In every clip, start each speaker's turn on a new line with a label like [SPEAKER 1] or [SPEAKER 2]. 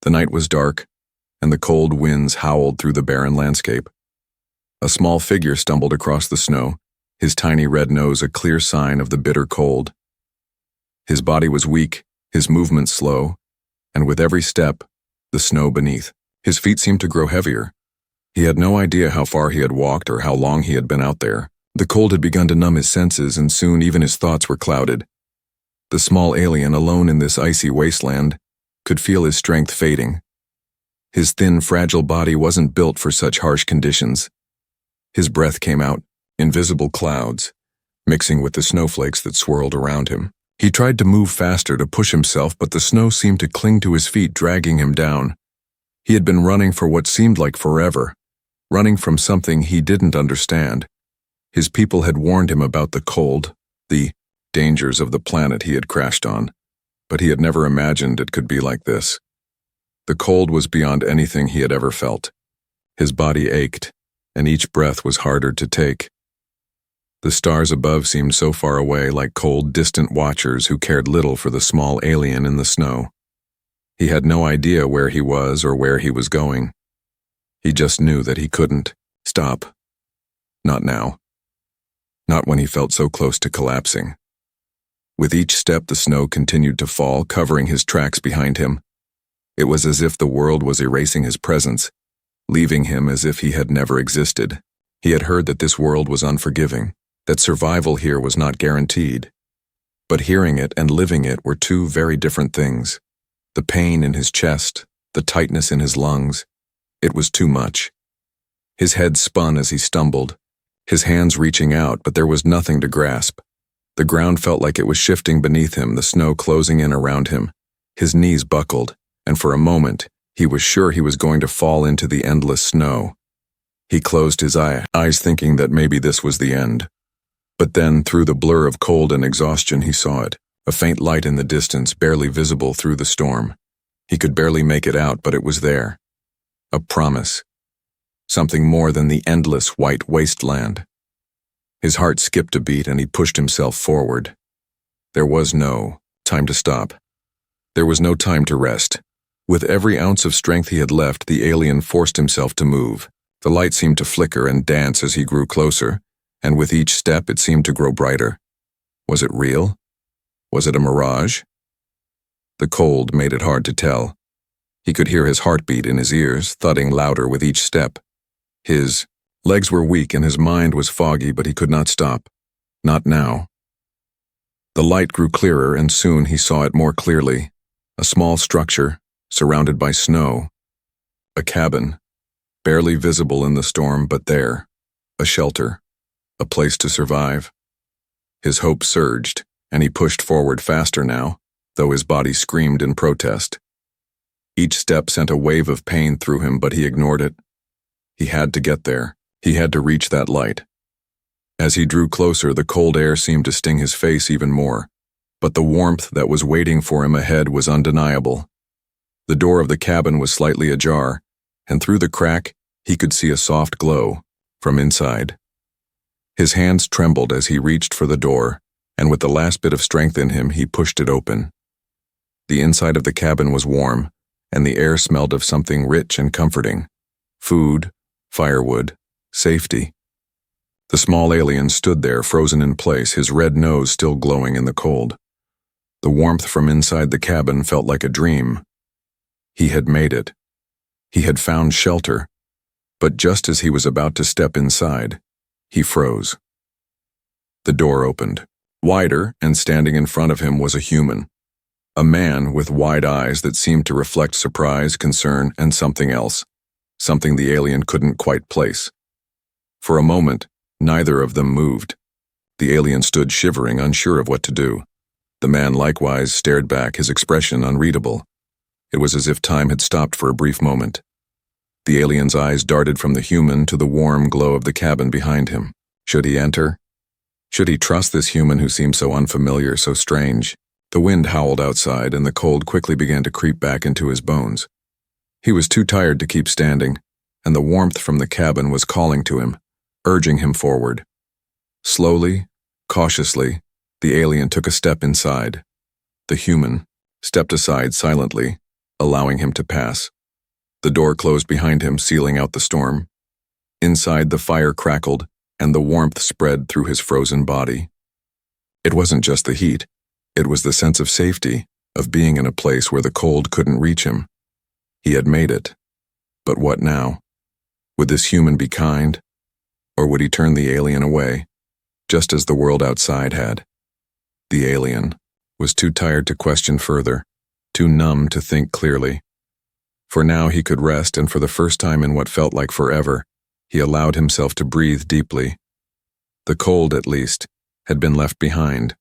[SPEAKER 1] The night was dark, and the cold winds howled through the barren landscape. A small figure stumbled across the snow, his tiny red nose a clear sign of the bitter cold. His body was weak, his movements slow, and with every step, the snow beneath. His feet seemed to grow heavier. He had no idea how far he had walked or how long he had been out there. The cold had begun to numb his senses, and soon even his thoughts were clouded. The small alien, alone in this icy wasteland, could feel his strength fading. His thin, fragile body wasn't built for such harsh conditions. His breath came out, invisible clouds, mixing with the snowflakes that swirled around him. He tried to move faster to push himself, but the snow seemed to cling to his feet, dragging him down. He had been running for what seemed like forever, running from something he didn't understand. His people had warned him about the cold, the dangers of the planet he had crashed on, but he had never imagined it could be like this. The cold was beyond anything he had ever felt. His body ached, and each breath was harder to take. The stars above seemed so far away, like cold, distant watchers who cared little for the small alien in the snow. He had no idea where he was or where he was going. He just knew that he couldn't stop. Not now. Not when he felt so close to collapsing. With each step, the snow continued to fall, covering his tracks behind him. It was as if the world was erasing his presence, leaving him as if he had never existed. He had heard that this world was unforgiving, that survival here was not guaranteed. But hearing it and living it were two very different things. The pain in his chest, the tightness in his lungs. It was too much. His head spun as he stumbled, his hands reaching out, but there was nothing to grasp. The ground felt like it was shifting beneath him, the snow closing in around him. His knees buckled, and for a moment, he was sure he was going to fall into the endless snow. He closed his eyes thinking that maybe this was the end. But then, through the blur of cold and exhaustion, he saw it, a faint light in the distance, barely visible through the storm. He could barely make it out, but it was there. A promise. Something more than the endless white wasteland. His heart skipped a beat and he pushed himself forward. There was no time to stop. There was no time to rest. With every ounce of strength he had left, the alien forced himself to move. The light seemed to flicker and dance as he grew closer, and with each step it seemed to grow brighter. Was it real? Was it a mirage? The cold made it hard to tell. He could hear his heartbeat in his ears, thudding louder with each step. His legs were weak and his mind was foggy, but he could not stop. Not now. The light grew clearer, and soon he saw it more clearly. A small structure, surrounded by snow. A cabin, barely visible in the storm, but there. A shelter. A place to survive. His hope surged, and he pushed forward faster now, though his body screamed in protest. Each step sent a wave of pain through him, but he ignored it. He had to get there. He had to reach that light. As he drew closer, the cold air seemed to sting his face even more, but the warmth that was waiting for him ahead was undeniable. The door of the cabin was slightly ajar, and through the crack, he could see a soft glow from inside. His hands trembled as he reached for the door, and with the last bit of strength in him, he pushed it open. The inside of the cabin was warm, and the air smelled of something rich and comforting. Food, firewood, safety. The small alien stood there, frozen in place, his red nose still glowing in the cold. The warmth from inside the cabin felt like a dream. He had made it. He had found shelter. But just as he was about to step inside, he froze. The door opened. Wider, and standing in front of him was a human. A man with wide eyes that seemed to reflect surprise, concern, and something else. Something the alien couldn't quite place. For a moment, neither of them moved. The alien stood shivering, unsure of what to do. The man likewise stared back, his expression unreadable. It was as if time had stopped for a brief moment. The alien's eyes darted from the human to the warm glow of the cabin behind him. Should he enter? Should he trust this human who seemed so unfamiliar, so strange? The wind howled outside, and the cold quickly began to creep back into his bones. He was too tired to keep standing, and the warmth from the cabin was calling to him, urging him forward. Slowly, cautiously, the alien took a step inside. The human stepped aside silently, allowing him to pass. The door closed behind him, sealing out the storm. Inside, the fire crackled, and the warmth spread through his frozen body. It wasn't just the heat. It was the sense of safety, of being in a place where the cold couldn't reach him. He had made it. But what now? Would this human be kind? Or would he turn the alien away, just as the world outside had? The alien was too tired to question further, too numb to think clearly. For now he could rest, and for the first time in what felt like forever, he allowed himself to breathe deeply. The cold, at least, had been left behind.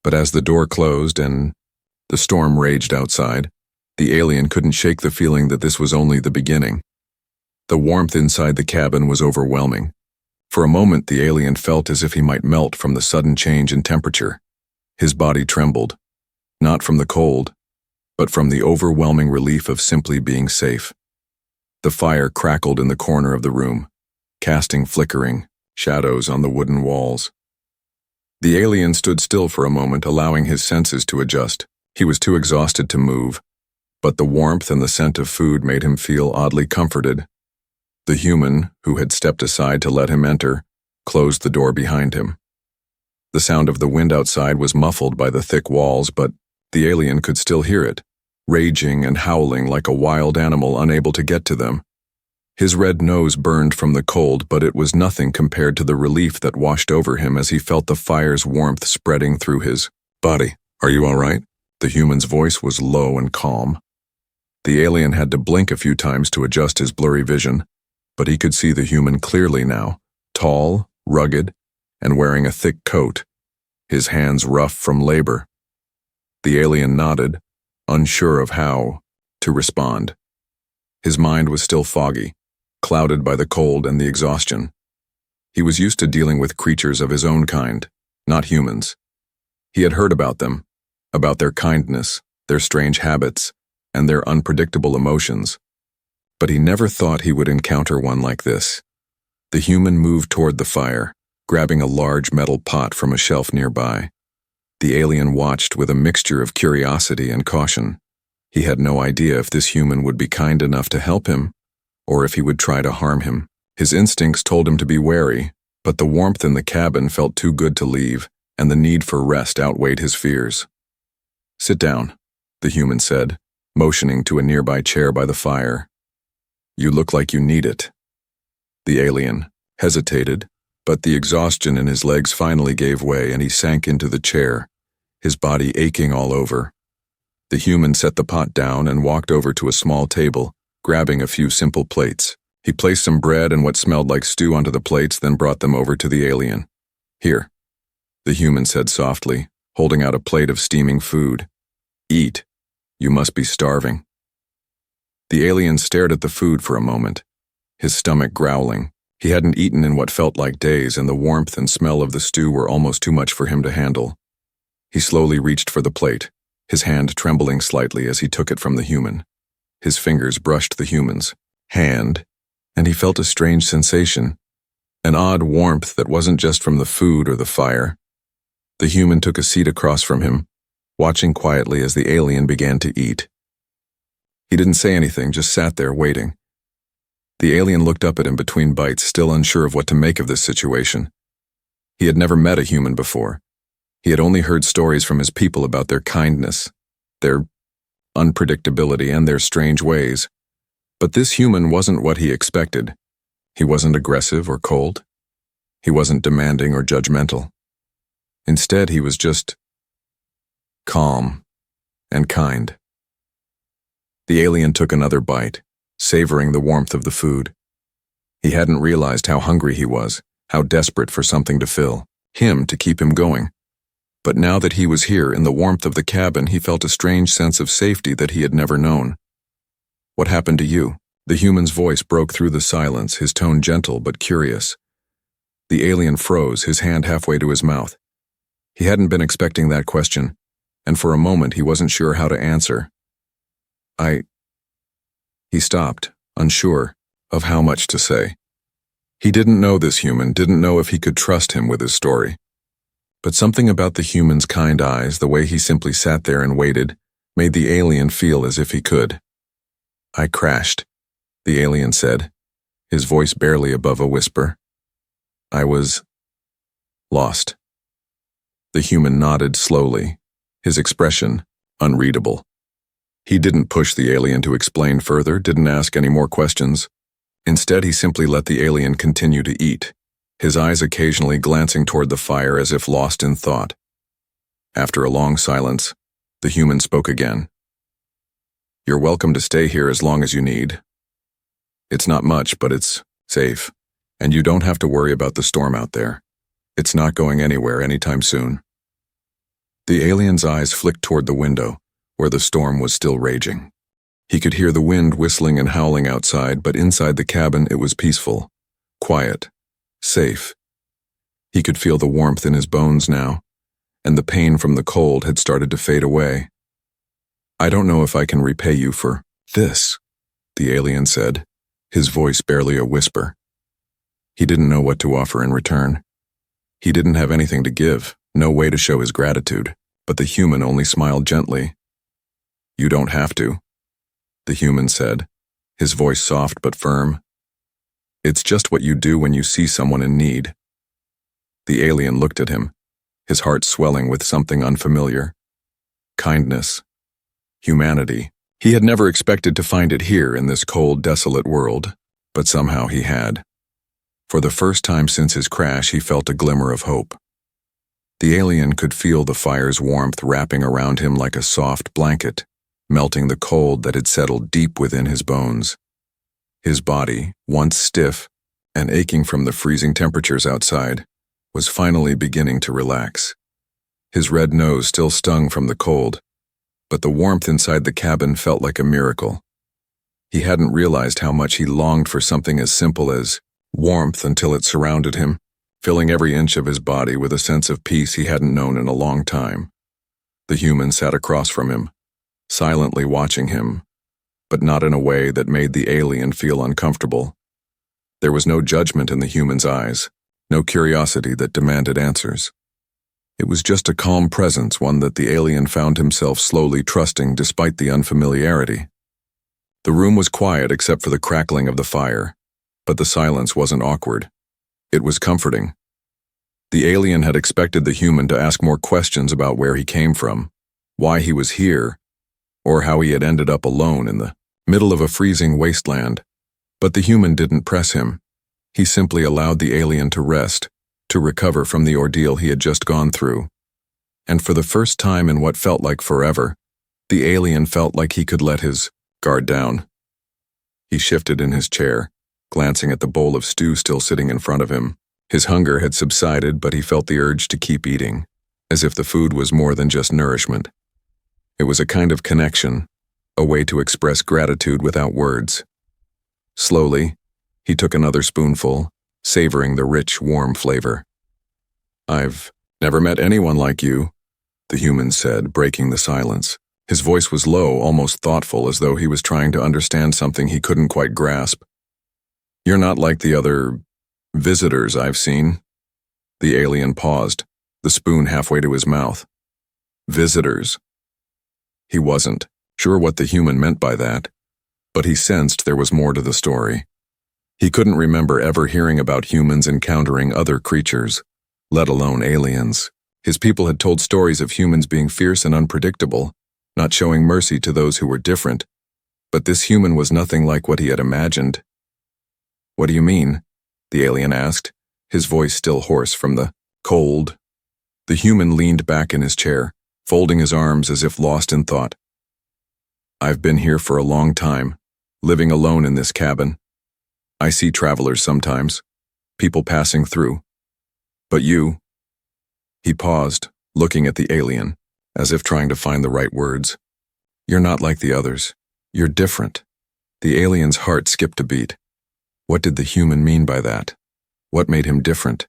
[SPEAKER 1] But as the door closed and the storm raged outside, the alien couldn't shake the feeling that this was only the beginning. The warmth inside the cabin was overwhelming. For a moment, the alien felt as if he might melt from the sudden change in temperature. His body trembled, not from the cold, but from the overwhelming relief of simply being safe. The fire crackled in the corner of the room, casting flickering shadows on the wooden walls. The alien stood still for a moment, allowing his senses to adjust. He was too exhausted to move, but the warmth and the scent of food made him feel oddly comforted. The human, who had stepped aside to let him enter, closed the door behind him. The sound of the wind outside was muffled by the thick walls, but the alien could still hear it, raging and howling like a wild animal unable to get to them. His red nose burned from the cold, but it was nothing compared to the relief that washed over him as he felt the fire's warmth spreading through his body. "Are you all right?" The human's voice was low and calm. The alien had to blink a few times to adjust his blurry vision, but he could see the human clearly now, tall, rugged, and wearing a thick coat, his hands rough from labor. The alien nodded, unsure of how to respond. His mind was still foggy, clouded by the cold and the exhaustion. He was used to dealing with creatures of his own kind, not humans. He had heard about them, about their kindness, their strange habits, and their unpredictable emotions. But he never thought he would encounter one like this. The human moved toward the fire, grabbing a large metal pot from a shelf nearby. The alien watched with a mixture of curiosity and caution. He had no idea if this human would be kind enough to help him, or if he would try to harm him. His instincts told him to be wary, but the warmth in the cabin felt too good to leave, and the need for rest outweighed his fears. "Sit down," the human said, motioning to a nearby chair by the fire. "You look like you need it." The alien hesitated, but the exhaustion in his legs finally gave way and he sank into the chair, his body aching all over. The human set the pot down and walked over to a small table, grabbing a few simple plates. He placed some bread and what smelled like stew onto the plates, then brought them over to the alien. "Here," the human said softly, holding out a plate of steaming food. "Eat. You must be starving." The alien stared at the food for a moment, his stomach growling. He hadn't eaten in what felt like days, and the warmth and smell of the stew were almost too much for him to handle. He slowly reached for the plate, his hand trembling slightly as he took it from the human. His fingers brushed the human's hand, and he felt a strange sensation, an odd warmth that wasn't just from the food or the fire. The human took a seat across from him, watching quietly as the alien began to eat. He didn't say anything, just sat there waiting. The alien looked up at him between bites, still unsure of what to make of this situation. He had never met a human before. He had only heard stories from his people about their kindness, their unpredictability, and their strange ways. But this human wasn't what he expected. He wasn't aggressive or cold. He wasn't demanding or judgmental. Instead, he was just calm and kind. The alien took another bite, savoring the warmth of the food. He hadn't realized how hungry he was, how desperate for something to fill him, to keep him going. But now that he was here in the warmth of the cabin, he felt a strange sense of safety that he had never known. "What happened to you?" The human's voice broke through the silence, his tone gentle but curious. The alien froze, his hand halfway to his mouth. He hadn't been expecting that question, and for a moment he wasn't sure how to answer. He stopped, unsure of how much to say. He didn't know this human, didn't know if he could trust him with his story. But something about the human's kind eyes, the way he simply sat there and waited, made the alien feel as if he could. "I crashed," the alien said, his voice barely above a whisper. "I was lost." The human nodded slowly, his expression unreadable. He didn't push the alien to explain further, didn't ask any more questions. Instead, he simply let the alien continue to eat, his eyes occasionally glancing toward the fire as if lost in thought. After a long silence, the human spoke again. "You're welcome to stay here as long as you need. It's not much, but it's safe, and you don't have to worry about the storm out there. It's not going anywhere anytime soon." The alien's eyes flicked toward the window, where the storm was still raging. He could hear the wind whistling and howling outside, but inside the cabin it was peaceful, quiet, safe. He could feel the warmth in his bones now, and the pain from the cold had started to fade away. "I don't know if I can repay you for this," the alien said, his voice barely a whisper. He didn't know what to offer in return. He didn't have anything to give, no way to show his gratitude, but the human only smiled gently. "You don't have to," the human said, his voice soft but firm. "It's just what you do when you see someone in need." The alien looked at him, his heart swelling with something unfamiliar. Kindness. Humanity. He had never expected to find it here in this cold, desolate world, but somehow he had. For the first time since his crash, he felt a glimmer of hope. The alien could feel the fire's warmth wrapping around him like a soft blanket, melting the cold that had settled deep within his bones. His body, once stiff and aching from the freezing temperatures outside, was finally beginning to relax. His red nose still stung from the cold, but the warmth inside the cabin felt like a miracle. He hadn't realized how much he longed for something as simple as warmth until it surrounded him, filling every inch of his body with a sense of peace he hadn't known in a long time. The human sat across from him, silently watching him, but not in a way that made the alien feel uncomfortable. There was no judgment in the human's eyes, no curiosity that demanded answers. It was just a calm presence, one that the alien found himself slowly trusting despite the unfamiliarity. The room was quiet except for the crackling of the fire, but the silence wasn't awkward. It was comforting. The alien had expected the human to ask more questions about where he came from, why he was here, or how he had ended up alone in the middle of a freezing wasteland. But the human didn't press him. He simply allowed the alien to rest, to recover from the ordeal he had just gone through. And for the first time in what felt like forever, the alien felt like he could let his guard down. He shifted in his chair, glancing at the bowl of stew still sitting in front of him. His hunger had subsided, but he felt the urge to keep eating, as if the food was more than just nourishment. It was a kind of connection, a way to express gratitude without words. Slowly, he took another spoonful, savoring the rich, warm flavor. "I've never met anyone like you," the human said, breaking the silence. His voice was low, almost thoughtful, as though he was trying to understand something he couldn't quite grasp. "You're not like the other visitors I've seen." The alien paused, the spoon halfway to his mouth. Visitors. He wasn't sure what the human meant by that, but he sensed there was more to the story. He couldn't remember ever hearing about humans encountering other creatures, let alone aliens. His people had told stories of humans being fierce and unpredictable, not showing mercy to those who were different, but this human was nothing like what he had imagined. "What do you mean?" the alien asked, his voice still hoarse from the cold. The human leaned back in his chair, folding his arms as if lost in thought. "I've been here for a long time, living alone in this cabin. I see travelers sometimes, people passing through. But you..." He paused, looking at the alien, as if trying to find the right words. "You're not like the others. You're different." The alien's heart skipped a beat. What did the human mean by that? What made him different?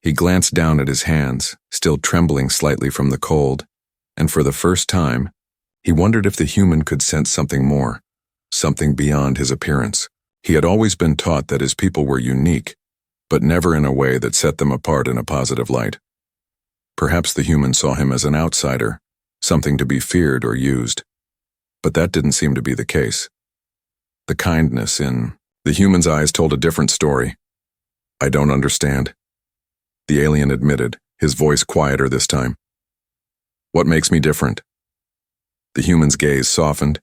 [SPEAKER 1] He glanced down at his hands, still trembling slightly from the cold, and for the first time, he wondered if the human could sense something more, something beyond his appearance. He had always been taught that his people were unique, but never in a way that set them apart in a positive light. Perhaps the human saw him as an outsider, something to be feared or used. But that didn't seem to be the case. The kindness in the human's eyes told a different story. "I don't understand," the alien admitted, his voice quieter this time. "What makes me different?" The human's gaze softened,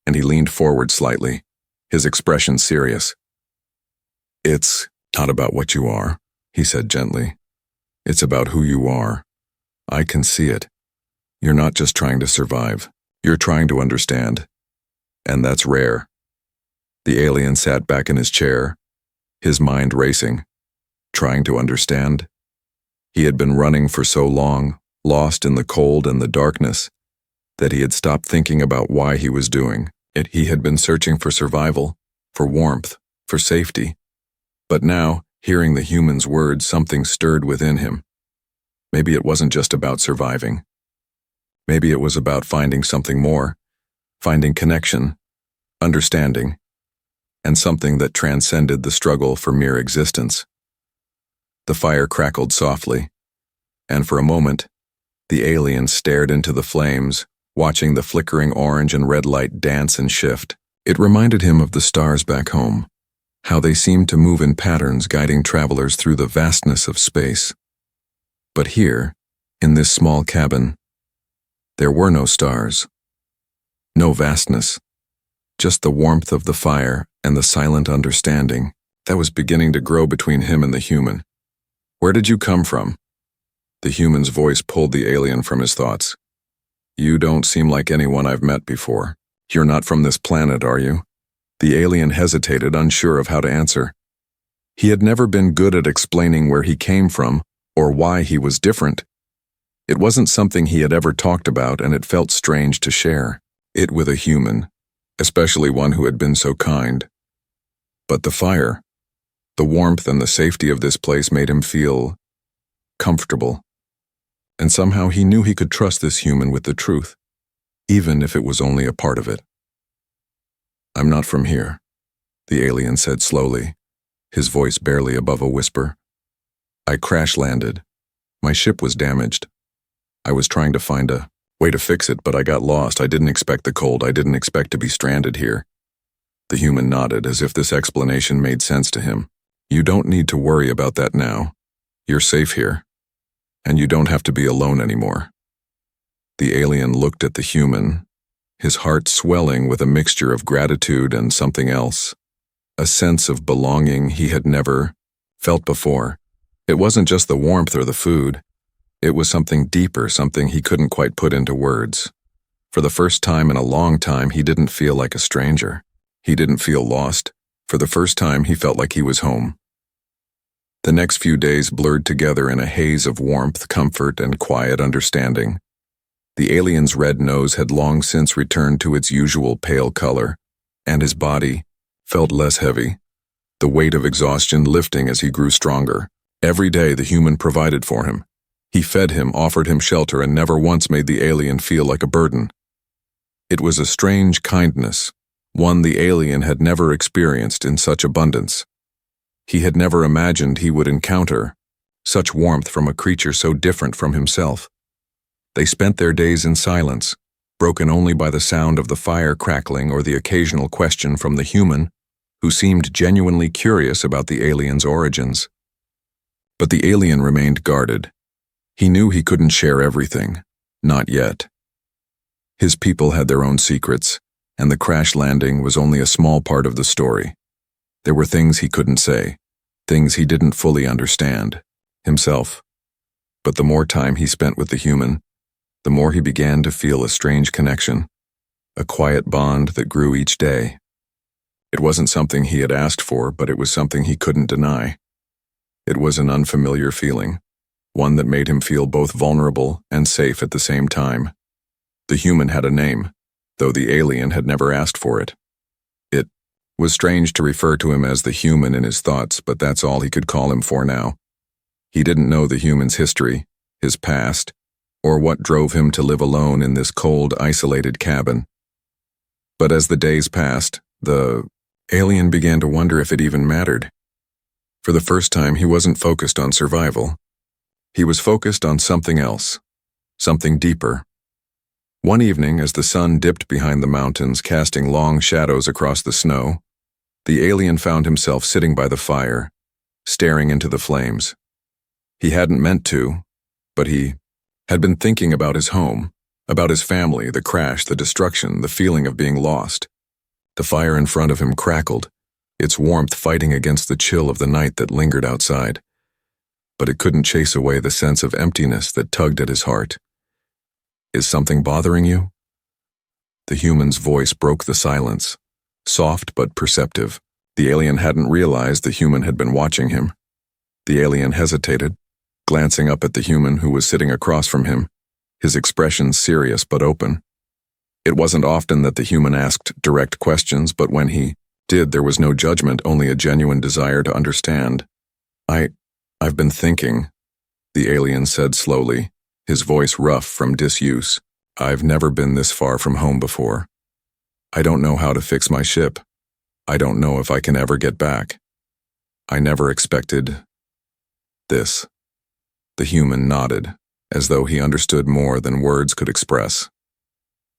[SPEAKER 1] and he leaned forward slightly, his expression serious. "It's not about what you are," he said gently. "It's about who you are. I can see it. You're not just trying to survive. You're trying to understand. And that's rare." The alien sat back in his chair, his mind racing. Trying to understand? He had been running for so long, lost in the cold and the darkness, that he had stopped thinking about why he was doing it. He had been searching for survival, for warmth, for safety. But now, hearing the human's words, something stirred within him. Maybe it wasn't just about surviving. Maybe it was about finding something more, finding connection, understanding, and something that transcended the struggle for mere existence. The fire crackled softly, and for a moment, the alien stared into the flames, watching the flickering orange and red light dance and shift. It reminded him of the stars back home, how they seemed to move in patterns guiding travelers through the vastness of space. But here, in this small cabin, there were no stars, no vastness, just the warmth of the fire and the silent understanding that was beginning to grow between him and the human. "Where did you come from?" The human's voice pulled the alien from his thoughts. "You don't seem like anyone I've met before. You're not from this planet, are you?" The alien hesitated, unsure of how to answer. He had never been good at explaining where he came from or why he was different. It wasn't something he had ever talked about, and it felt strange to share it with a human, especially one who had been so kind. But the fire, the warmth and the safety of this place made him feel comfortable. And somehow he knew he could trust this human with the truth, even if it was only a part of it. "I'm not from here," the alien said slowly, his voice barely above a whisper. "I crash-landed. My ship was damaged. I was trying to find a way to fix it, but I got lost. I didn't expect the cold. I didn't expect to be stranded here." The human nodded, as if this explanation made sense to him. "You don't need to worry about that now. You're safe here, and you don't have to be alone anymore." The alien looked at the human, his heart swelling with a mixture of gratitude and something else, a sense of belonging he had never felt before. It wasn't just the warmth or the food. It was something deeper, something he couldn't quite put into words. For the first time in a long time, he didn't feel like a stranger. He didn't feel lost. For the first time, he felt like he was home. The next few days blurred together in a haze of warmth, comfort, and quiet understanding. The alien's red nose had long since returned to its usual pale color, and his body felt less heavy, the weight of exhaustion lifting as he grew stronger. Every day the human provided for him. He fed him, offered him shelter, and never once made the alien feel like a burden. It was a strange kindness, one the alien had never experienced in such abundance. He had never imagined he would encounter such warmth from a creature so different from himself. They spent their days in silence, broken only by the sound of the fire crackling or the occasional question from the human, who seemed genuinely curious about the alien's origins. But the alien remained guarded. He knew he couldn't share everything, not yet. His people had their own secrets, and the crash landing was only a small part of the story. There were things he couldn't say, things he didn't fully understand, himself. But the more time he spent with the human, the more he began to feel a strange connection, a quiet bond that grew each day. It wasn't something he had asked for, but it was something he couldn't deny. It was an unfamiliar feeling, one that made him feel both vulnerable and safe at the same time. The human had a name, though the alien had never asked for it. It was strange to refer to him as the human in his thoughts, but that's all he could call him for now. He didn't know the human's history, his past, or what drove him to live alone in this cold, isolated cabin. But as the days passed, the alien began to wonder if it even mattered. For the first time, he wasn't focused on survival. He was focused on something else, something deeper. One evening, as the sun dipped behind the mountains, casting long shadows across the snow, the alien found himself sitting by the fire, staring into the flames. He hadn't meant to, but he had been thinking about his home, about his family, the crash, the destruction, the feeling of being lost. The fire in front of him crackled, its warmth fighting against the chill of the night that lingered outside. But it couldn't chase away the sense of emptiness that tugged at his heart. "Is something bothering you?" The human's voice broke the silence, soft but perceptive. The alien hadn't realized the human had been watching him. The alien hesitated, glancing up at the human who was sitting across from him, his expression serious but open. It wasn't often that the human asked direct questions, but when he did, there was no judgment, only a genuine desire to understand. I've been thinking," the alien said slowly, his voice rough from disuse. "I've never been this far from home before. I don't know how to fix my ship. I don't know if I can ever get back. I never expected this." The human nodded, as though he understood more than words could express.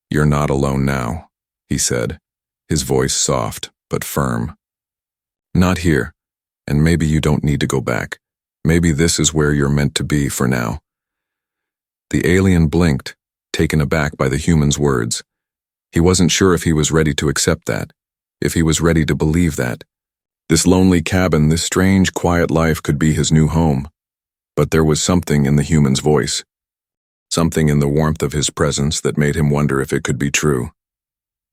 [SPEAKER 1] "You're not alone now," he said, his voice soft but firm. "Not here, and maybe you don't need to go back. Maybe this is where you're meant to be for now." The alien blinked, taken aback by the human's words. He wasn't sure if he was ready to accept that, if he was ready to believe that. This lonely cabin, this strange, quiet life could be his new home. But there was something in the human's voice, something in the warmth of his presence that made him wonder if it could be true.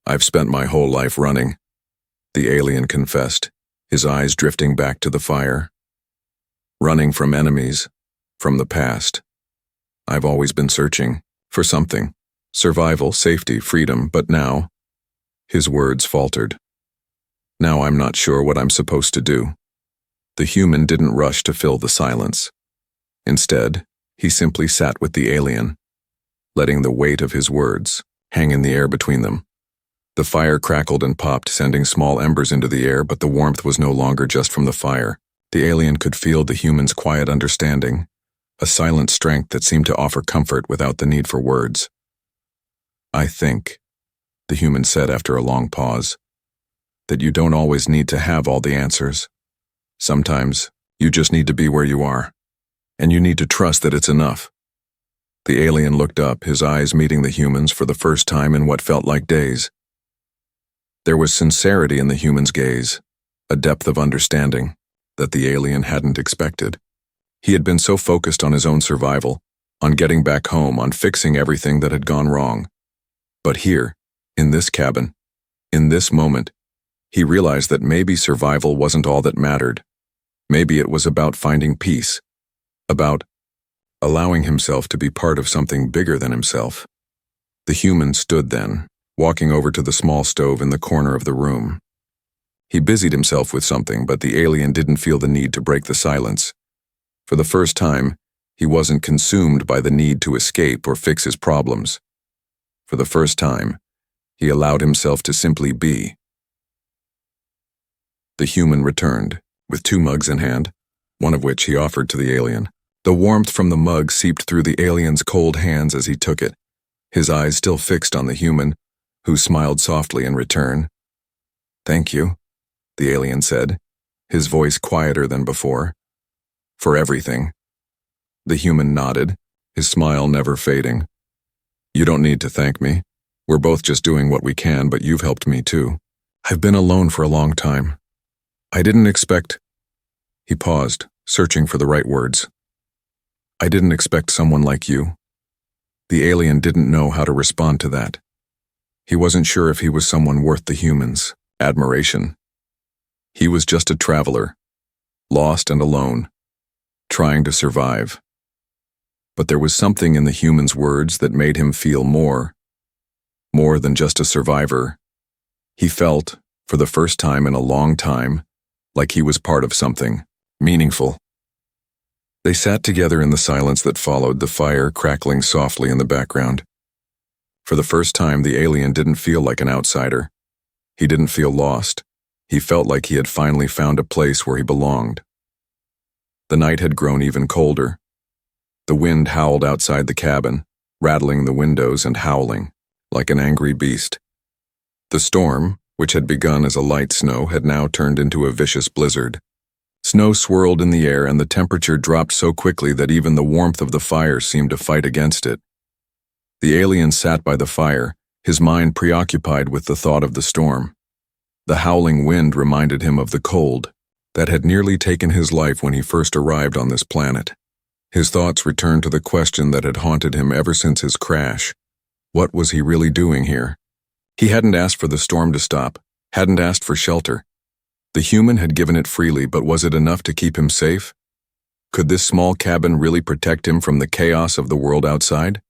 [SPEAKER 1] "I've spent my whole life running," the alien confessed, his eyes drifting back to the fire. "Running from enemies, from the past. I've always been searching for something, survival, safety, freedom, but now," his words faltered, "now I'm not sure what I'm supposed to do." The human didn't rush to fill the silence. Instead, he simply sat with the alien, letting the weight of his words hang in the air between them. The fire crackled and popped, sending small embers into the air, but the warmth was no longer just from the fire. The alien could feel the human's quiet understanding, a silent strength that seemed to offer comfort without the need for words. "I think," the human said after a long pause, "that you don't always need to have all the answers. Sometimes, you just need to be where you are, and you need to trust that it's enough." The alien looked up, his eyes meeting the human's for the first time in what felt like days. There was sincerity in the human's gaze, a depth of understanding that the alien hadn't expected. He had been so focused on his own survival, on getting back home, on fixing everything that had gone wrong. But here, in this cabin, in this moment, he realized that maybe survival wasn't all that mattered. Maybe it was about finding peace, about allowing himself to be part of something bigger than himself. The human stood then, walking over to the small stove in the corner of the room. He busied himself with something, but the alien didn't feel the need to break the silence. For the first time, he wasn't consumed by the need to escape or fix his problems. For the first time, he allowed himself to simply be. The human returned, with 2 mugs in hand, one of which he offered to the alien. The warmth from the mug seeped through the alien's cold hands as he took it, his eyes still fixed on the human, who smiled softly in return. "Thank you," the alien said, his voice quieter than before. "For everything." The human nodded, his smile never fading. "You don't need to thank me. We're both just doing what we can, but you've helped me too. I've been alone for a long time. I didn't expect—" He paused, searching for the right words. "I didn't expect someone like you." The alien didn't know how to respond to that. He wasn't sure if he was someone worth the human's admiration. He was just a traveler, lost and alone, trying to survive. But there was something in the human's words that made him feel more than just a survivor. He felt, for the first time in a long time, like he was part of something meaningful. They sat together in the silence that followed, the fire crackling softly in the background. For the first time, the alien didn't feel like an outsider. He didn't feel lost. He felt like he had finally found a place where he belonged. The night had grown even colder. The wind howled outside the cabin, rattling the windows and howling, like an angry beast. The storm, which had begun as a light snow, had now turned into a vicious blizzard. Snow swirled in the air and the temperature dropped so quickly that even the warmth of the fire seemed to fight against it. The alien sat by the fire, his mind preoccupied with the thought of the storm. The howling wind reminded him of the cold that had nearly taken his life when he first arrived on this planet. His thoughts returned to the question that had haunted him ever since his crash. What was he really doing here? He hadn't asked for the storm to stop, hadn't asked for shelter. The human had given it freely, but was it enough to keep him safe? Could this small cabin really protect him from the chaos of the world outside?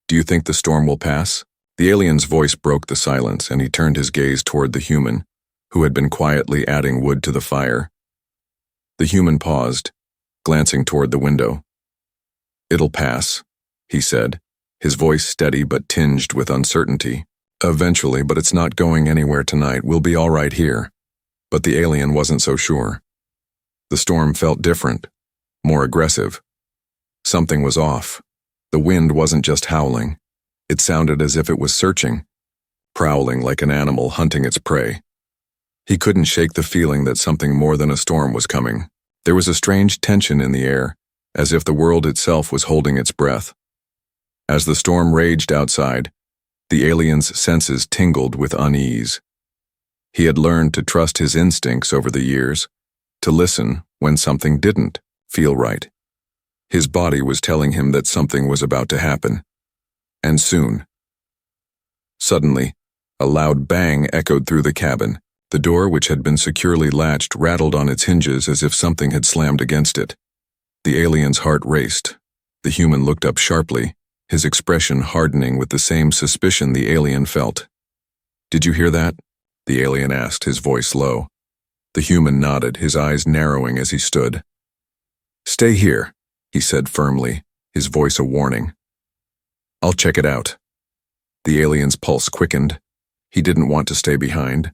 [SPEAKER 1] Do you think the storm will pass? The alien's voice broke the silence, and he turned his gaze toward the human, who had been quietly adding wood to the fire. The human paused, glancing toward the window. "It'll pass," he said, his voice steady but tinged with uncertainty. "Eventually, but it's not going anywhere tonight. We'll be all right here." But the alien wasn't so sure. The storm felt different, more aggressive. Something was off. The wind wasn't just howling. It sounded as if it was searching, prowling like an animal hunting its prey. He couldn't shake the feeling that something more than a storm was coming. There was a strange tension in the air, as if the world itself was holding its breath. As the storm raged outside, the alien's senses tingled with unease. He had learned to trust his instincts over the years, to listen when something didn't feel right. His body was telling him that something was about to happen, and soon. Suddenly, a loud bang echoed through the cabin. The door, which had been securely latched, rattled on its hinges as if something had slammed against it. The alien's heart raced. The human looked up sharply, his expression hardening with the same suspicion the alien felt. "Did you hear that?" the alien asked, his voice low. The human nodded, his eyes narrowing as he stood. "Stay here," he said firmly, his voice a warning. "I'll check it out." The alien's pulse quickened. He didn't want to stay behind.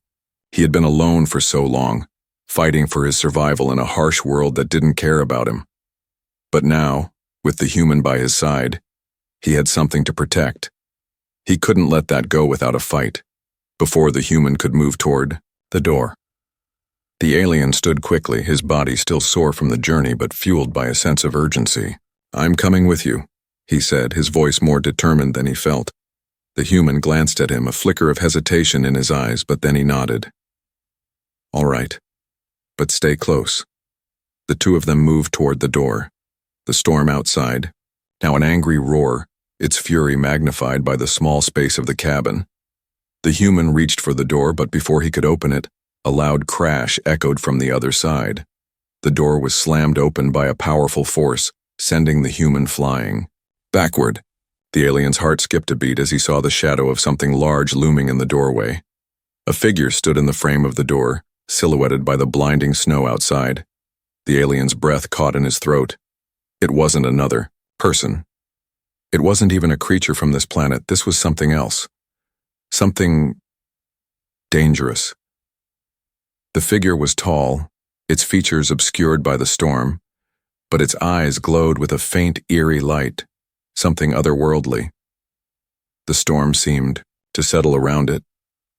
[SPEAKER 1] He had been alone for so long, fighting for his survival in a harsh world that didn't care about him. But now, with the human by his side, he had something to protect. He couldn't let that go without a fight, before the human could move toward the door. The alien stood quickly, his body still sore from the journey but fueled by a sense of urgency. "I'm coming with you," he said, his voice more determined than he felt. The human glanced at him, a flicker of hesitation in his eyes, but then he nodded. "All right, but stay close." The two of them moved toward the door. The storm outside, now an angry roar, its fury magnified by the small space of the cabin. The human reached for the door, but before he could open it, a loud crash echoed from the other side. The door was slammed open by a powerful force, sending the human flying backward. The alien's heart skipped a beat as he saw the shadow of something large looming in the doorway. A figure stood in the frame of the door, silhouetted by the blinding snow outside. The alien's breath caught in his throat. It wasn't another person. It wasn't even a creature from this planet. This was something else. Something dangerous. The figure was tall, its features obscured by the storm, but its eyes glowed with a faint, eerie light, something otherworldly. The storm seemed to settle around it,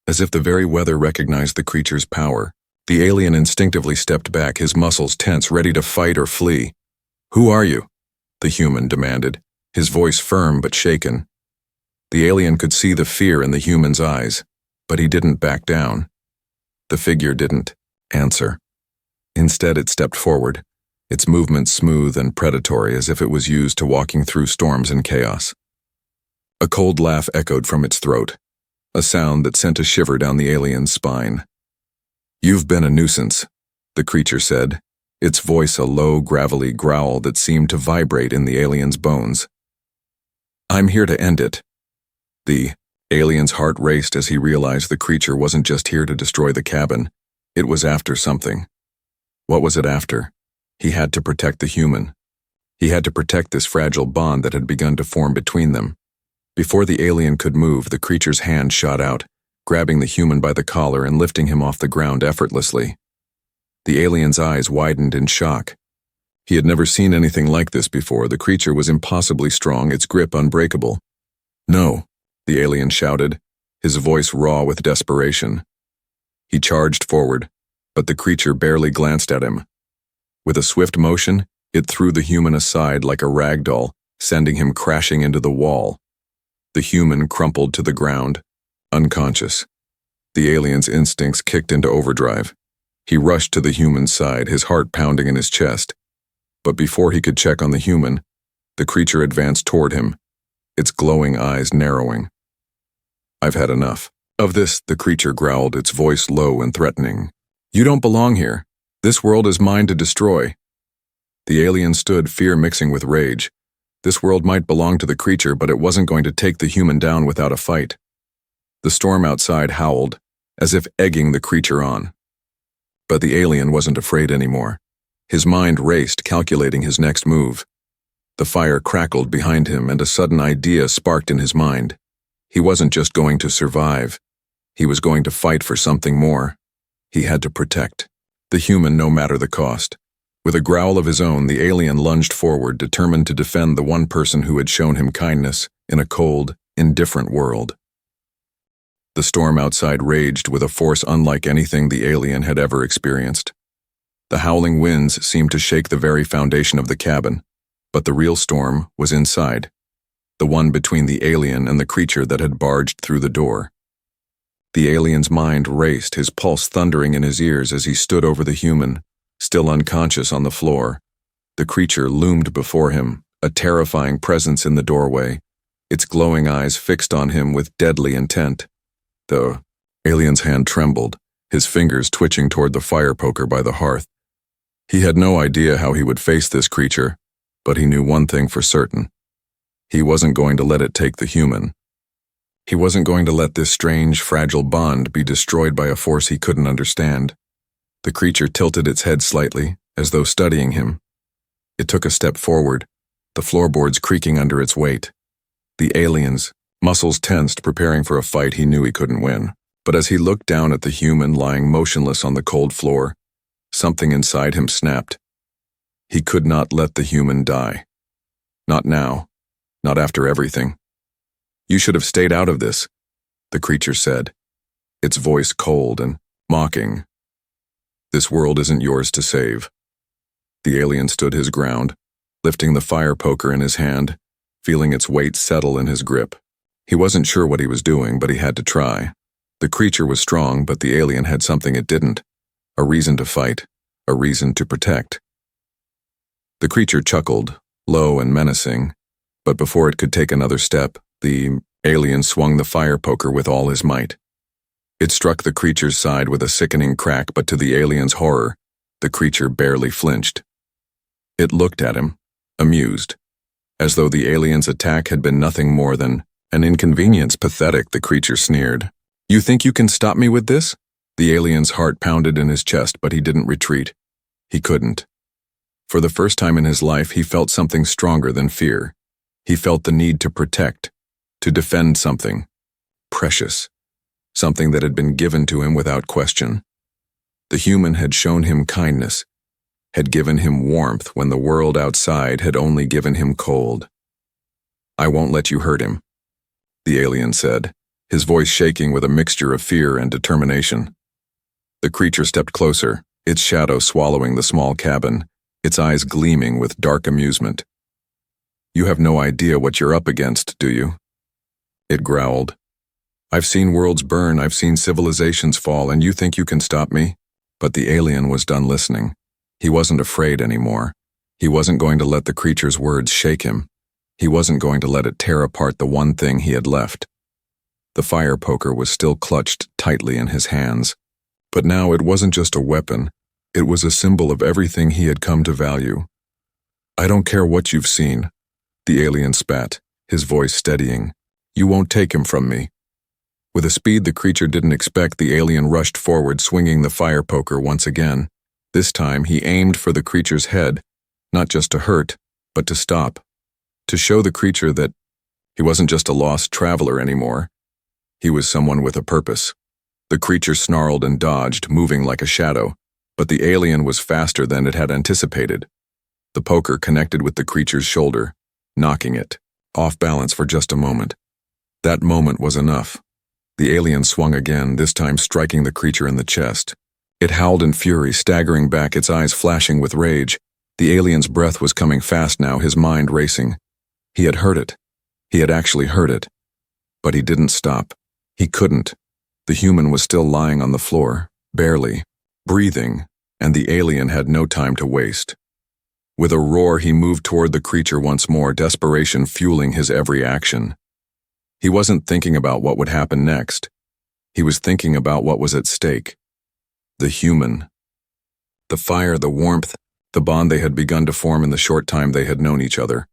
[SPEAKER 1] as if the very weather recognized the creature's power. The alien instinctively stepped back, his muscles tense, ready to fight or flee. "Who are you?" the human demanded, his voice firm but shaken. The alien could see the fear in the human's eyes, but he didn't back down. The figure didn't answer. Instead, it stepped forward, its movements smooth and predatory as if it was used to walking through storms and chaos. A cold laugh echoed from its throat, a sound that sent a shiver down the alien's spine. "You've been a nuisance," the creature said, its voice a low, gravelly growl that seemed to vibrate in the alien's bones. "I'm here to end it." The alien's heart raced as he realized the creature wasn't just here to destroy the cabin. It was after something. What was it after? He had to protect the human. He had to protect this fragile bond that had begun to form between them. Before the alien could move, the creature's hand shot out, grabbing the human by the collar and lifting him off the ground effortlessly. The alien's eyes widened in shock. He had never seen anything like this before. The creature was impossibly strong, its grip unbreakable. "No," the alien shouted, his voice raw with desperation. He charged forward, but the creature barely glanced at him. With a swift motion, it threw the human aside like a rag doll, sending him crashing into the wall. The human crumpled to the ground, unconscious. The alien's instincts kicked into overdrive. He rushed to the human's side, his heart pounding in his chest. But before he could check on the human, the creature advanced toward him, its glowing eyes narrowing. "I've had enough of this," the creature growled, its voice low and threatening. "You don't belong here. This world is mine to destroy." The alien stood, fear mixing with rage. This world might belong to the creature, but it wasn't going to take the human down without a fight. The storm outside howled, as if egging the creature on. But the alien wasn't afraid anymore. His mind raced, calculating his next move. The fire crackled behind him, and a sudden idea sparked in his mind. He wasn't just going to survive. He was going to fight for something more. He had to protect the human, no matter the cost. With a growl of his own, the alien lunged forward, determined to defend the one person who had shown him kindness in a cold, indifferent world. The storm outside raged with a force unlike anything the alien had ever experienced. The howling winds seemed to shake the very foundation of the cabin, but the real storm was inside, the one between the alien and the creature that had barged through the door. The alien's mind raced, his pulse thundering in his ears as he stood over the human, still unconscious on the floor. The creature loomed before him, a terrifying presence in the doorway, its glowing eyes fixed on him with deadly intent. The alien's hand trembled, his fingers twitching toward the fire poker by the hearth. He had no idea how he would face this creature, but he knew one thing for certain. He wasn't going to let it take the human. He wasn't going to let this strange, fragile bond be destroyed by a force he couldn't understand. The creature tilted its head slightly, as though studying him. It took a step forward, the floorboards creaking under its weight. The alien's muscles tensed, preparing for a fight he knew he couldn't win. But as he looked down at the human lying motionless on the cold floor, something inside him snapped. He could not let the human die. Not now. Not after everything. "You should have stayed out of this," the creature said, its voice cold and mocking. "This world isn't yours to save." The alien stood his ground, lifting the fire poker in his hand, feeling its weight settle in his grip. He wasn't sure what he was doing, but he had to try. The creature was strong, but the alien had something it didn't. A reason to fight, a reason to protect. The creature chuckled, low and menacing, but before it could take another step, the alien swung the fire poker with all his might. It struck the creature's side with a sickening crack, but to the alien's horror, the creature barely flinched. It looked at him, amused, as though the alien's attack had been nothing more than an inconvenience. "Pathetic," the creature sneered. "You think you can stop me with this?" The alien's heart pounded in his chest, but he didn't retreat. He couldn't. For the first time in his life, he felt something stronger than fear. He felt the need to protect, to defend something precious, something that had been given to him without question. The human had shown him kindness, had given him warmth when the world outside had only given him cold. "I won't let you hurt him," the alien said, his voice shaking with a mixture of fear and determination. The creature stepped closer, its shadow swallowing the small cabin, its eyes gleaming with dark amusement. "You have no idea what you're up against, do you?" It growled. "I've seen worlds burn, I've seen civilizations fall, and you think you can stop me?" But the alien was done listening. He wasn't afraid anymore. He wasn't going to let the creature's words shake him. He wasn't going to let it tear apart the one thing he had left. The fire poker was still clutched tightly in his hands. But now it wasn't just a weapon. It was a symbol of everything he had come to value. "I don't care what you've seen," the alien spat, his voice steadying. "You won't take him from me." With a speed the creature didn't expect, the alien rushed forward, swinging the fire poker once again. This time he aimed for the creature's head, not just to hurt, but to stop. To show the creature that he wasn't just a lost traveler anymore. He was someone with a purpose. The creature snarled and dodged, moving like a shadow, but the alien was faster than it had anticipated. The poker connected with the creature's shoulder, knocking it off balance for just a moment. That moment was enough. The alien swung again, this time striking the creature in the chest. It howled in fury, staggering back, its eyes flashing with rage. The alien's breath was coming fast now, his mind racing. He had heard it. He had actually heard it. But he didn't stop. He couldn't. The human was still lying on the floor, barely, breathing, and the alien had no time to waste. With a roar, he moved toward the creature once more, desperation fueling his every action. He wasn't thinking about what would happen next. He was thinking about what was at stake. The human. The fire, the warmth, the bond they had begun to form in the short time they had known each other.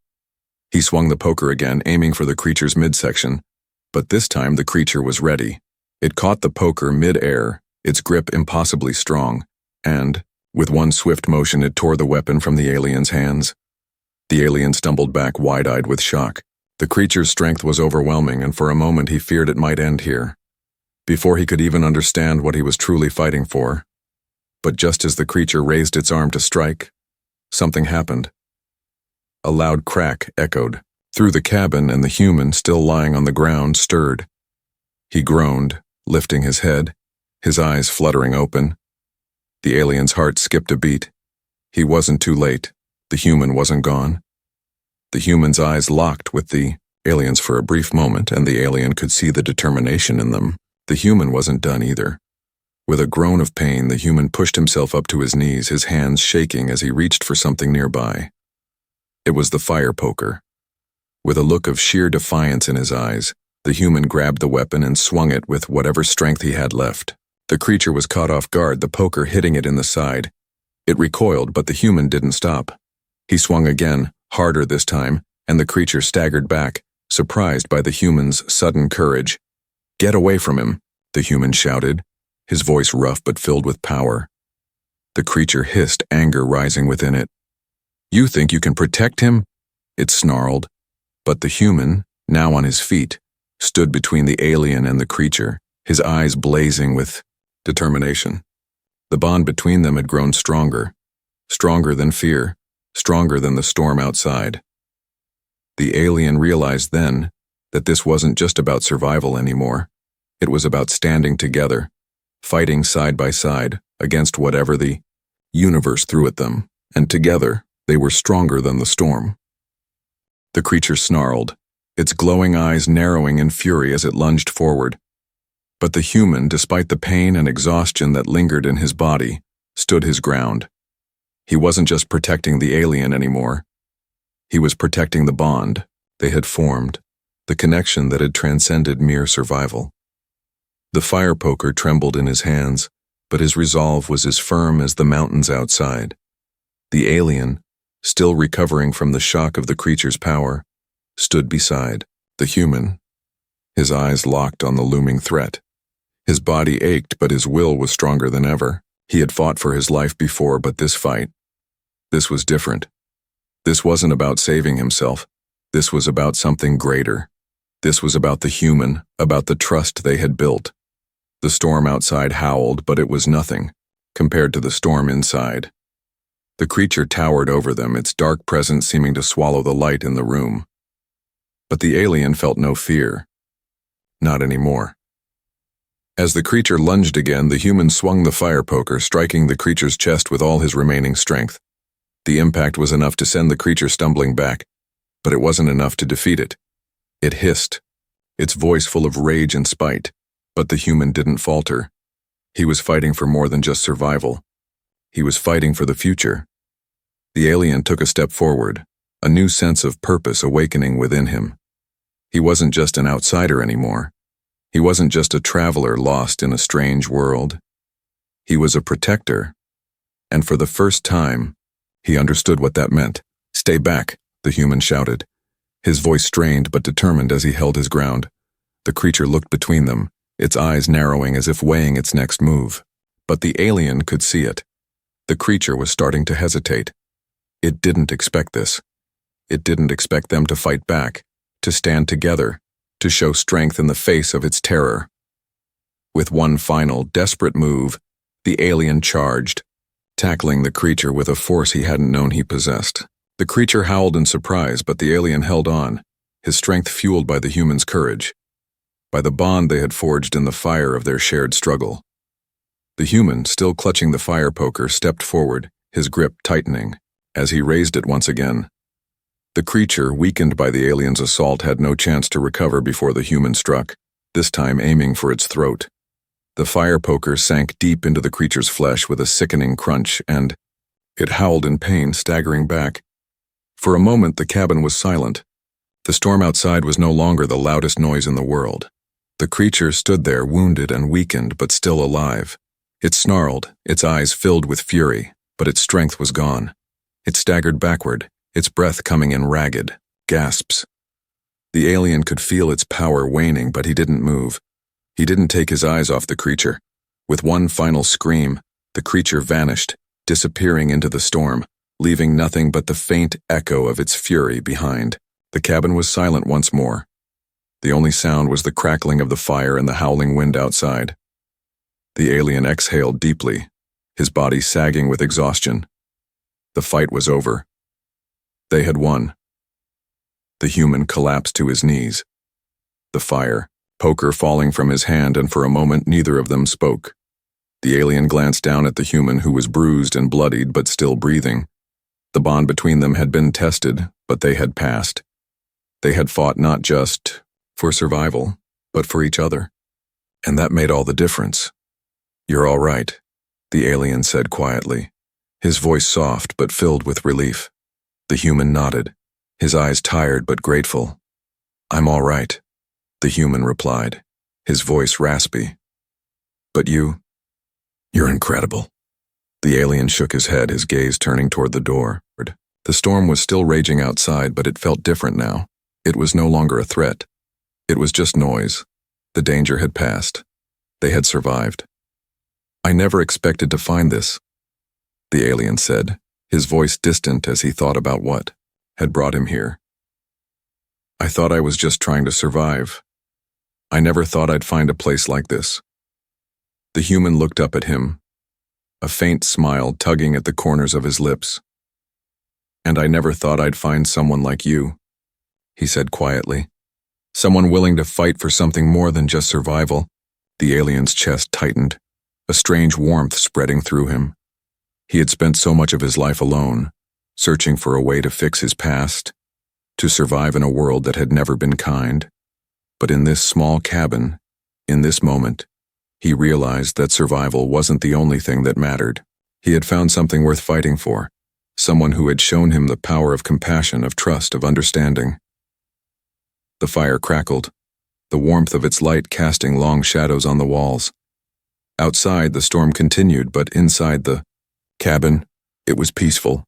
[SPEAKER 1] He swung the poker again, aiming for the creature's midsection, but this time the creature was ready. It caught the poker mid-air, its grip impossibly strong, and, with one swift motion, it tore the weapon from the alien's hands. The alien stumbled back, wide-eyed with shock. The creature's strength was overwhelming, and for a moment he feared it might end here, before he could even understand what he was truly fighting for. But just as the creature raised its arm to strike, something happened. A loud crack echoed through the cabin, and the human, still lying on the ground, stirred. He groaned, lifting his head, his eyes fluttering open. The alien's heart skipped a beat. He wasn't too late. The human wasn't gone. The human's eyes locked with the alien's for a brief moment, and the alien could see the determination in them. The human wasn't done either. With a groan of pain, the human pushed himself up to his knees, his hands shaking as he reached for something nearby. It was the fire poker. With a look of sheer defiance in his eyes, the human grabbed the weapon and swung it with whatever strength he had left. The creature was caught off guard, the poker hitting it in the side. It recoiled, but the human didn't stop. He swung again, harder this time, and the creature staggered back, surprised by the human's sudden courage. "Get away from him," the human shouted, his voice rough but filled with power. The creature hissed, anger rising within it. "You think you can protect him?" it snarled. But the human, now on his feet, stood between the alien and the creature, his eyes blazing with determination. The bond between them had grown stronger, stronger than fear, stronger than the storm outside. The alien realized then that this wasn't just about survival anymore. It was about standing together, fighting side by side against whatever the universe threw at them, and together they were stronger than the storm. The creature snarled, its glowing eyes narrowing in fury as it lunged forward. But the human, despite the pain and exhaustion that lingered in his body, stood his ground. He wasn't just protecting the alien anymore. He was protecting the bond they had formed, the connection that had transcended mere survival. The fire poker trembled in his hands, but his resolve was as firm as the mountains outside. The alien, still recovering from the shock of the creature's power, stood beside the human, his eyes locked on the looming threat. His body ached, but his will was stronger than ever. He had fought for his life before, but this fight, this was different. This wasn't about saving himself. This was about something greater. This was about the human, about the trust they had built. The storm outside howled, but it was nothing compared to the storm inside. The creature towered over them, its dark presence seeming to swallow the light in the room. But the alien felt no fear. Not anymore. As the creature lunged again, the human swung the fire poker, striking the creature's chest with all his remaining strength. The impact was enough to send the creature stumbling back, but it wasn't enough to defeat it. It hissed, its voice full of rage and spite, but the human didn't falter. He was fighting for more than just survival. He was fighting for the future. The alien took a step forward, a new sense of purpose awakening within him. He wasn't just an outsider anymore. He wasn't just a traveler lost in a strange world. He was a protector. And for the first time, he understood what that meant. "Stay back," the human shouted, his voice strained but determined as he held his ground. The creature looked between them, its eyes narrowing as if weighing its next move. But the alien could see it. The creature was starting to hesitate. It didn't expect this. It didn't expect them to fight back, to stand together, to show strength in the face of its terror. With one final, desperate move, the alien charged, tackling the creature with a force he hadn't known he possessed. The creature howled in surprise, but the alien held on, his strength fueled by the human's courage. by the bond they had forged in the fire of their shared struggle. The human, still clutching the fire poker, stepped forward, his grip tightening, as he raised it once again. The creature, weakened by the alien's assault, had no chance to recover before the human struck, this time aiming for its throat. The fire poker sank deep into the creature's flesh with a sickening crunch, and it howled in pain, staggering back. For a moment, the cabin was silent. The storm outside was no longer the loudest noise in the world. The creature stood there, wounded and weakened, but still alive. It snarled, its eyes filled with fury, but its strength was gone. It staggered backward, its breath coming in ragged gasps. The alien could feel its power waning, but he didn't move. He didn't take his eyes off the creature. With one final scream, the creature vanished, disappearing into the storm, leaving nothing but the faint echo of its fury behind. The cabin was silent once more. The only sound was the crackling of the fire and the howling wind outside. The alien exhaled deeply, his body sagging with exhaustion. The fight was over. They had won. The human collapsed to his knees. The fire poker falling from his hand, and for a moment neither of them spoke. The alien glanced down at the human, who was bruised and bloodied but still breathing. The bond between them had been tested, but they had passed. They had fought not just for survival, but for each other. And that made all the difference. "You're all right," the alien said quietly, his voice soft but filled with relief. The human nodded, his eyes tired but grateful. "I'm all right," the human replied, his voice raspy. "But you're incredible." The alien shook his head, his gaze turning toward the door. The storm was still raging outside, but it felt different now. It was no longer a threat. It was just noise. The danger had passed. They had survived. "I never expected to find this," the alien said, his voice distant as he thought about what had brought him here. "I thought I was just trying to survive. I never thought I'd find a place like this." The human looked up at him, a faint smile tugging at the corners of his lips. "And I never thought I'd find someone like you," he said quietly. "Someone willing to fight for something more than just survival." The alien's chest tightened, a strange warmth spreading through him. He had spent so much of his life alone, searching for a way to fix his past, to survive in a world that had never been kind. But in this small cabin, in this moment, he realized that survival wasn't the only thing that mattered. He had found something worth fighting for, someone who had shown him the power of compassion, of trust, of understanding. The fire crackled, the warmth of its light casting long shadows on the walls. Outside, the storm continued, but inside the cabin, it was peaceful.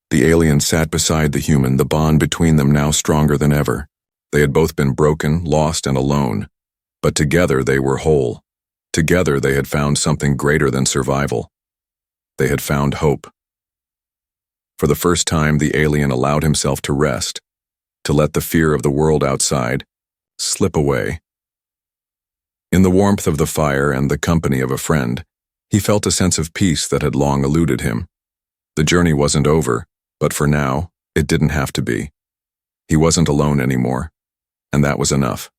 [SPEAKER 1] The alien sat beside the human, the bond between them now stronger than ever. They had both been broken, lost, and alone, but together they were whole. Together they had found something greater than survival. They had found hope. For the first time, the alien allowed himself to rest, to let the fear of the world outside slip away. In the warmth of the fire and the company of a friend, he felt a sense of peace that had long eluded him. The journey wasn't over, but for now, it didn't have to be. He wasn't alone anymore, and that was enough.